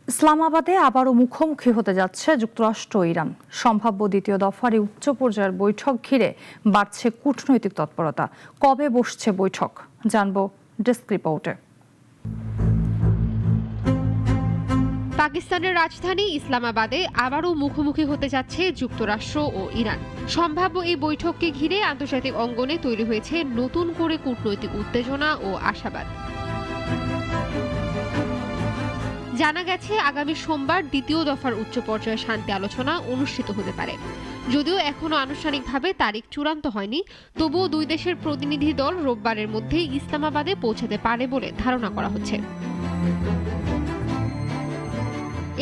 ইসলামাবাদে আবারও মুখোমুখি হতে যাচ্ছে যুক্তরাষ্ট্র ও ইরান। সম্ভাব্য দ্বিতীয় দফার এই উচ্চ পর্যায়ের বৈঠক ঘিরে বাড়ছে কূটনৈতিক তৎপরতা। কবে বসছে বৈঠক, জানবো ডেস্ক রিপোর্টে। পাকিস্তানের রাজধানী ইসলামাবাদে আবারও মুখোমুখি হতে যাচ্ছে যুক্তরাষ্ট্র ও ইরান। সম্ভাব্য এই বৈঠককে ঘিরে আন্তর্জাতিক অঙ্গনে তৈরি হয়েছে নতুন করে কূটনৈতিক উত্তেজনা ও আশাবাদ। জানা গেছে আগামী সোমবার দ্বিতীয় দফার উচ্চ পর্যায়ের শান্তি আলোচনা অনুষ্ঠিত হতে পারে। যদিও এখনো আনুষ্ঠানিকভাবে তারিখ চূড়ান্ত হয়নি, তবুও দুই দেশের প্রতিনিধি দল রোববারের মধ্যেই ইসলামাবাদে পৌঁছাতে পারে বলে ধারণা করা হচ্ছে।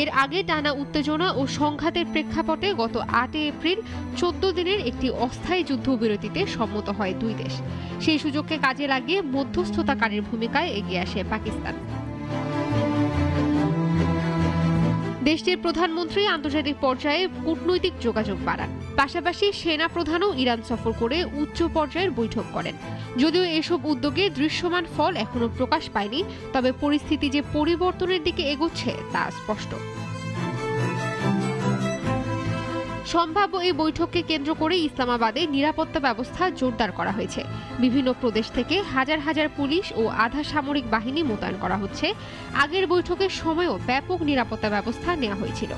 এর আগে টানা উত্তেজনা ও সংঘাতের প্রেক্ষাপটে গত ৮ এপ্রিল ১৪ দিনের একটি অস্থায়ী যুদ্ধবিরতিতে সম্মত হয় দুই দেশ। সেই সুযোগকে কাজে লাগিয়ে মধ্যস্থতাকারীর ভূমিকায় এগিয়ে আসে পাকিস্তান। দেশটির প্রধানমন্ত্রী আন্তর্জাতিক পর্যায়ে কূটনৈতিক যোগাযোগ বাড়ান, পাশাপাশি সেনা প্রধানও ইরান সফর করে উচ্চ পর্যায়ের বৈঠক করেন। যদিও এসব উদ্যোগে দৃশ্যমান ফল এখনো প্রকাশ পায়নি, তবে পরিস্থিতি যে পরিবর্তনের দিকে এগোচ্ছে তা স্পষ্ট। সম্ভাব্য এই বৈঠককে কেন্দ্র করে ইসলামাবাদে নিরাপত্তা ব্যবস্থা জোরদার করা হয়েছে। বিভিন্ন প্রদেশ থেকে হাজার হাজার পুলিশ ও আধা সামরিক বাহিনী মোতায়েন করা হচ্ছে। আগের বৈঠকের সময়ও ব্যাপক নিরাপত্তা ব্যবস্থা নেওয়া হয়েছিল।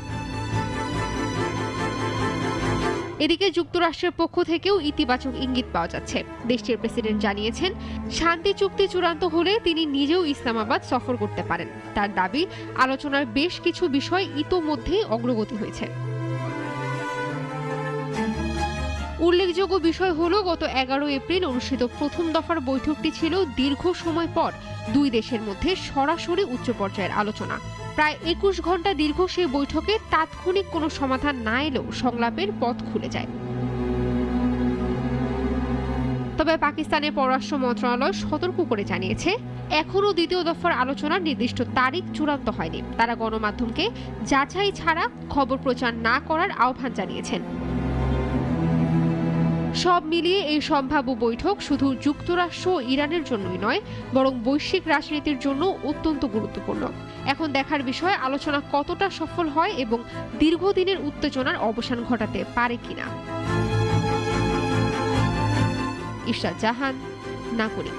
এদিকে যুক্তরাষ্ট্রের পক্ষ থেকেও ইতিবাচক ইঙ্গিত পাওয়া যাচ্ছে। দেশটির প্রেসিডেন্ট জানিয়েছেন, শান্তি চুক্তি চূড়ান্ত হলে তিনি নিজেও ইসলামাবাদ সফর করতে পারেন। তার দাবি, আলোচনার বেশ কিছু বিষয় ইতোমধ্যেই অগ্রগতি হয়েছে। উল্লেখযোগ্য বিষয় হলো, গত ১১ এপ্রিল অনুষ্ঠিত প্রথম দফার বৈঠকটি ছিল দীর্ঘ সময় পর দুই দেশের মধ্যে সরাসরি উচ্চ পর্যায়ের আলোচনা। প্রায় ২১ ঘন্টা দীর্ঘ সেই বৈঠকে তাৎক্ষণিক কোনো সমাধান না এলেও সংলাপের পথ খুলে যায়। তবে পাকিস্তানের পররাষ্ট্র মন্ত্রণালয় সতর্ক করে জানিয়েছে, এখনও দ্বিতীয় দফার আলোচনার নির্দিষ্ট তারিখ চূড়ান্ত হয়নি। তারা গণমাধ্যমকে যাচাই ছাড়া খবর প্রচার না করার আহ্বান জানিয়েছেন। সব মিলিয়ে এই সম্ভাব্য বৈঠক শুধু যুক্তরাষ্ট্র ও ইরানের জন্যই নয়, বরং বৈশ্বিক রাজনীতির জন্য অত্যন্ত গুরুত্বপূর্ণ। এখন দেখার বিষয় আলোচনা কতটা সফল হয় এবং দীর্ঘদিনের উত্তেজনার অবসান ঘটাতে পারে কিনা। ইশরাত জাহান, নাগরিক।